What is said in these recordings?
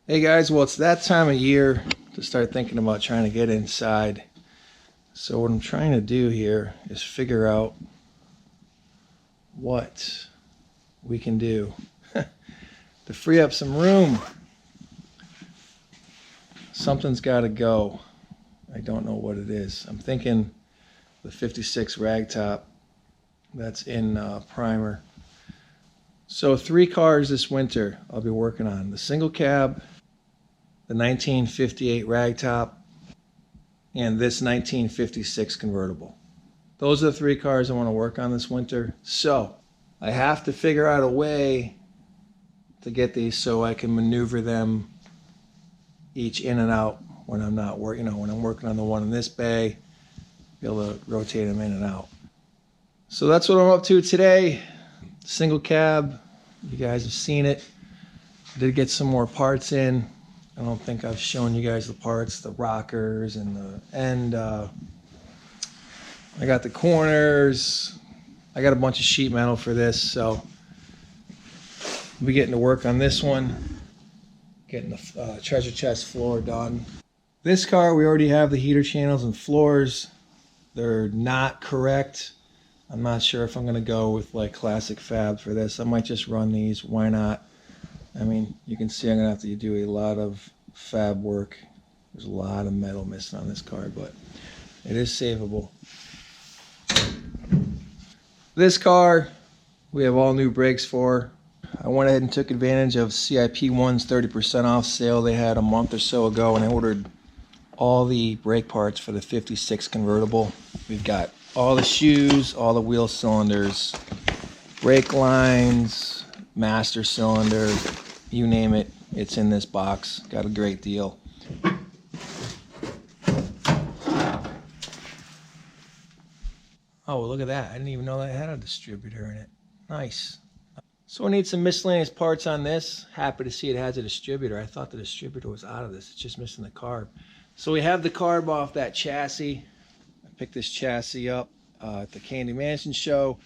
Hey guys, well it's that time of year to start thinking about trying to get inside. So what I'm trying to do here is figure out what we can do to free up some room. Something's got to go. I don't know what it is. I'm thinking the 56 Ragtop that's in primer. So 3 cars this winter I'll be working on. The single cab, the 1958 Ragtop, and this 1956 convertible. Those are the 3 cars I want to work on this winter. So I have to figure out a way to get these so I can maneuver them each in and out when I'm not working. When I'm working on the one in this bay, be able to rotate them in and out. So that's what I'm up to today. Single cab, you guys have seen it. I did get some more parts in. I don't think I've shown you guys the parts, the rockers and the end. I got the corners. I got a bunch of sheet metal for this, so I'll be getting to work on this one, getting the treasure chest floor done. This car, we already have the heater channels and floors. They're not correct. I'm not sure if I'm going to go with like classic fab for this. I might just run these. Why not? I mean, you can see I'm going to have to do a lot of fab work. There's a lot of metal missing on this car, but it is savable. This car, we have all new brakes for. I went ahead and took advantage of CIP1's 30% off sale they had a month or so ago, and I ordered all the brake parts for the 56 convertible. We've got all the shoes, all the wheel cylinders, brake lines, master cylinder, you name it, it's in this box. Got a great deal. Oh, look at that. I didn't even know that had a distributor in it. Nice. So I need some miscellaneous parts on this. Happy to see it has a distributor. I thought the distributor was out of this. It's just missing the carb. So we have the carb off that chassis. I picked this chassis up at the Candy Mansion show.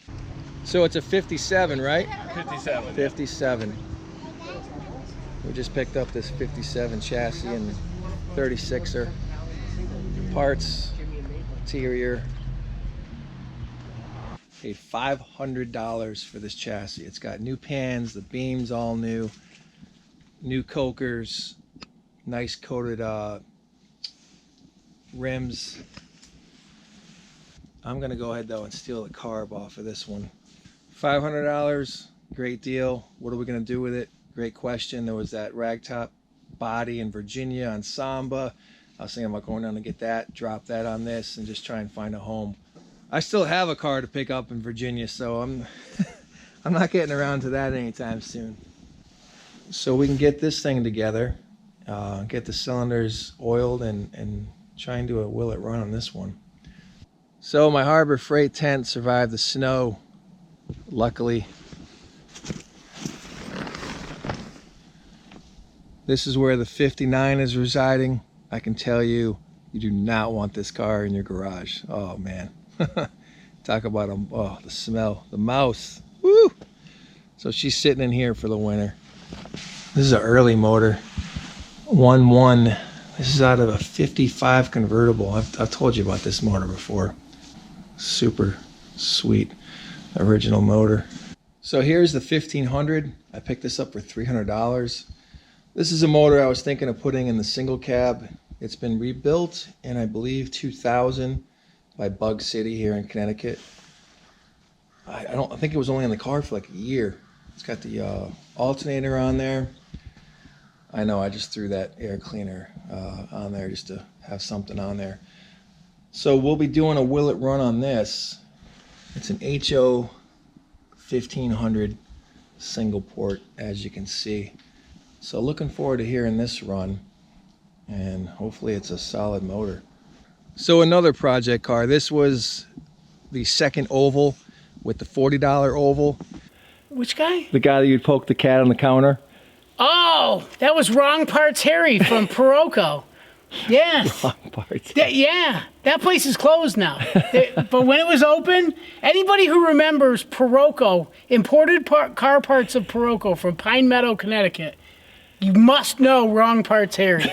So it's a 57, right? 57. 57. We just picked up this 57 chassis and 36er. Parts, interior. Paid $500 for this chassis. It's got new pans, the beams all new, new cokers, nice coated rims. I'm gonna go ahead though and steal the carb off of this one. $500, great deal. What are we gonna do with it? Great question. There was that Ragtop body in Virginia on Samba. I was thinking about going down to get that, drop that on this, and just try and find a home. I still have a car to pick up in Virginia, so I'm not getting around to that anytime soon. So we can get this thing together, get the cylinders oiled, and try and do a will it run on this one. So my Harbor Freight tent survived the snow, luckily. This is where the 59 is residing. I can tell you, you do not want this car in your garage. Oh man. Talk about the smell, the mouse. Woo! So she's sitting in here for the winter. This is an early motor, 1.1. This is out of a 55 convertible. I've told you about this motor before. Super sweet original motor. So here's the 1500. I picked this up for $300. This is a motor I was thinking of putting in the single cab. It's been rebuilt in, I believe, 2000 by Bug City here in Connecticut. I think it was only in the car for like a year. It's got the alternator on there. I know, I just threw that air cleaner on there just to have something on there. So we'll be doing a will it run on this. It's an HO 1500 single port, as you can see. So looking forward to hearing this run, and hopefully it's a solid motor. So another project car. This was the second oval with the $40 oval. Which guy? The guy that you'd poke the cat on the counter. Oh, that was Wrong Parts Harry from Parocco. Yeah. Wrong Parts. Yeah, that place is closed now. But when it was open, anybody who remembers Parocco, imported car parts of Parocco from Pine Meadow, Connecticut, You must know wrong parts, Harry.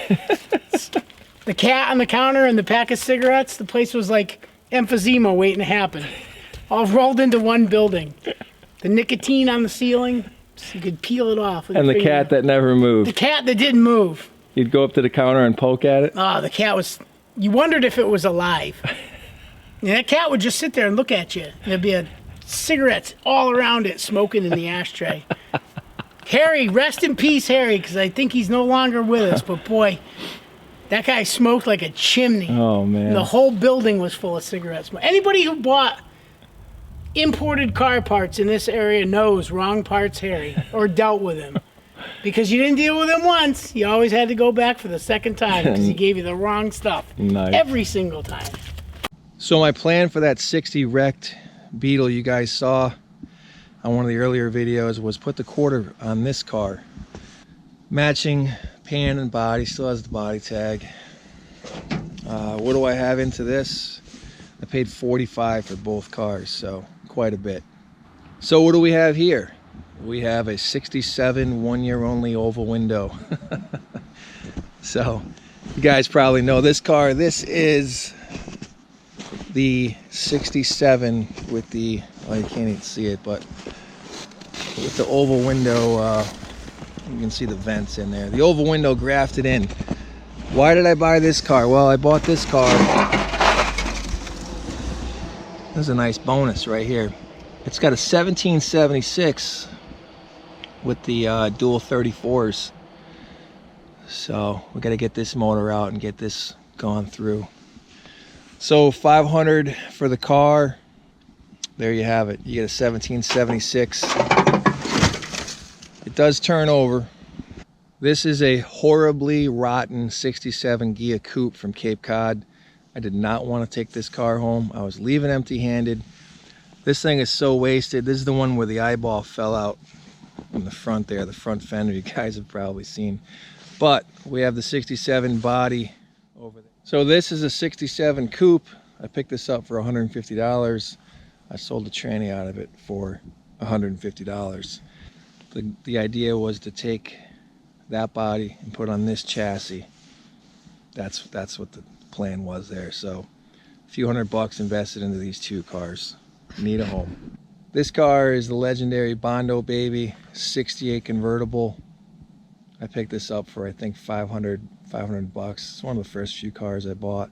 The cat on the counter and the pack of cigarettes, the place was like emphysema waiting to happen. All rolled into one building. The nicotine on the ceiling, so you could peel it off. And the cat that never The moved. cat that didn't move. You'd go up to the counter and poke at it? Oh, the cat was, you wondered if it was alive. And that cat would just sit there and look at you. And there'd be a cigarettes all around it smoking in the ashtray. Harry, rest in peace, Harry, because I think he's no longer with us. But boy, that guy smoked like a chimney. Oh, man. And the whole building was full of cigarette smoke. Anybody who bought imported car parts in this area knows wrong parts, Harry, or dealt with him. Because you didn't deal with him once, you always had to go back for the second time because he gave you the wrong stuff. Nice. Every single time. So my plan for that 60 wrecked Beetle you guys saw on one of the earlier videos was put the quarter on this car. Matching pan and body, still has the body tag. What do I have into this? I paid $45 for both cars, so quite a bit. So what do we have here? We have a 67 one-year only oval window. So you guys probably know this car. This is the 67 with the, well, you can't even see it, but with the oval window, you can see the vents in there. The oval window grafted in. Why did I buy this car? Well, I bought this car. There's a nice bonus right here. It's got a 1776 with the dual 34s. So we got to get this motor out and get this gone through. So $500 for the car. There you have it. You get a 1776. It does turn over. This is a horribly rotten 67 Ghia coupe from Cape Cod. I did not want to take this car home. I was leaving empty-handed. This thing is so wasted. This is the one where the eyeball fell out in the front there, the front fender you guys have probably seen. But we have the 67 body over there. So this is a 67 coupe. I picked this up for $150. I sold the tranny out of it for $150. The idea was to take that body and put on this chassis. That's what the plan was there. So a few $100 invested into these two cars. Need a home. This car is the legendary Bondo Baby 68 convertible. I picked this up for I think $500. It's one of the first few cars I bought.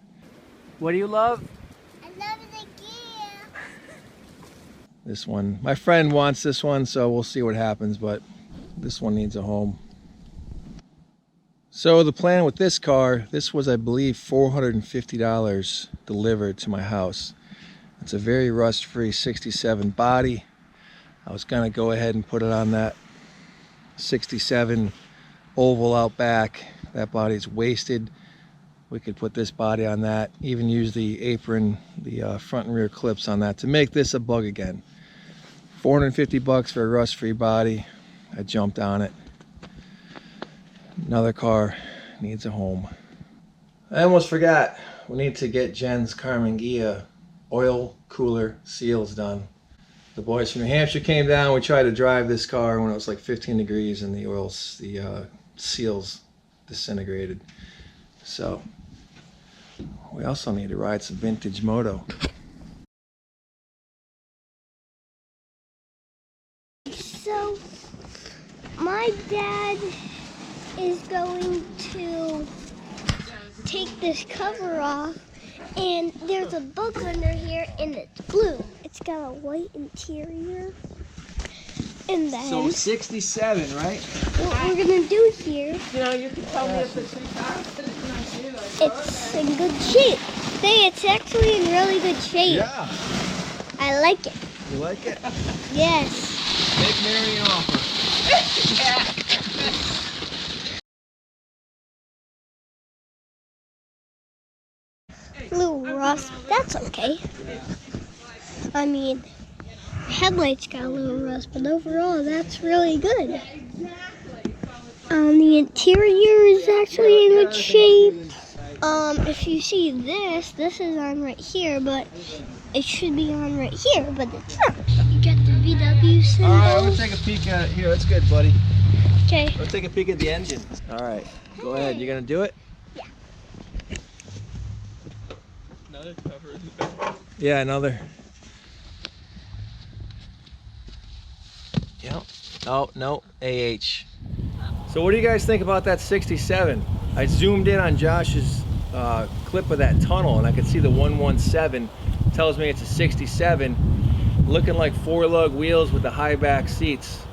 What do you love? I love the gear. This one, my friend wants this one, so we'll see what happens, but this one needs a home. So the plan with this car, this was I believe $450 delivered to my house. It's a very rust-free 67 body. I was gonna go ahead and put it on that 67 oval out back. That body's wasted. We could put this body on that, even use the apron, the front and rear clips on that to make this a Bug again. $450 for a rust-free body. I jumped on it. Another car needs a home. I almost forgot. We need to get Jen's Karmann Ghia oil cooler seals done. The boys from New Hampshire came down. We tried to drive this car when it was like 15 degrees and the seals disintegrated. So we also need to ride some vintage moto. So, my dad is going to take this cover off, and there's a Bug under here, and it's blue. It's got a white interior. And then, So 67, right? what we're gonna do here, You know, you can tell me if it's it's in good shape. Say, it's actually in really good shape. Yeah, I like it. you like it? Yes. Make Mary an offer. Little rust, that's okay. I mean, headlights got a little rust, but overall, that's really good. The interior is actually in good shape. If you see this is on right here, but it should be on right here, but it's not. You got the VW symbol. All right, I'm gonna take a peek at it here. That's good, buddy. Okay. Let's take a peek at the engine. All right, go ahead. You gonna do it? Yeah. Another cover in the back. Yeah, another. Yep. Oh, no, AH. So what do you guys think about that 67? I zoomed in on Josh's clip of that tunnel and I could see the 117. Tells me it's a 67. Looking like 4-lug wheels with the high back seats.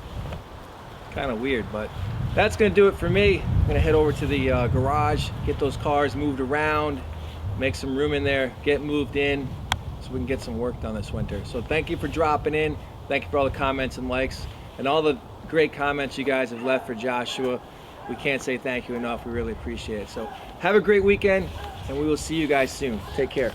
Kind of weird, but that's gonna do it for me. I'm gonna head over to the garage, get those cars moved around, make some room in there, get moved in so we can get some work done this winter. So thank you for dropping in. Thank you for all the comments and likes and all the great comments you guys have left for Joshua. We can't say thank you enough. We really appreciate it. So have a great weekend and we will see you guys soon. Take care.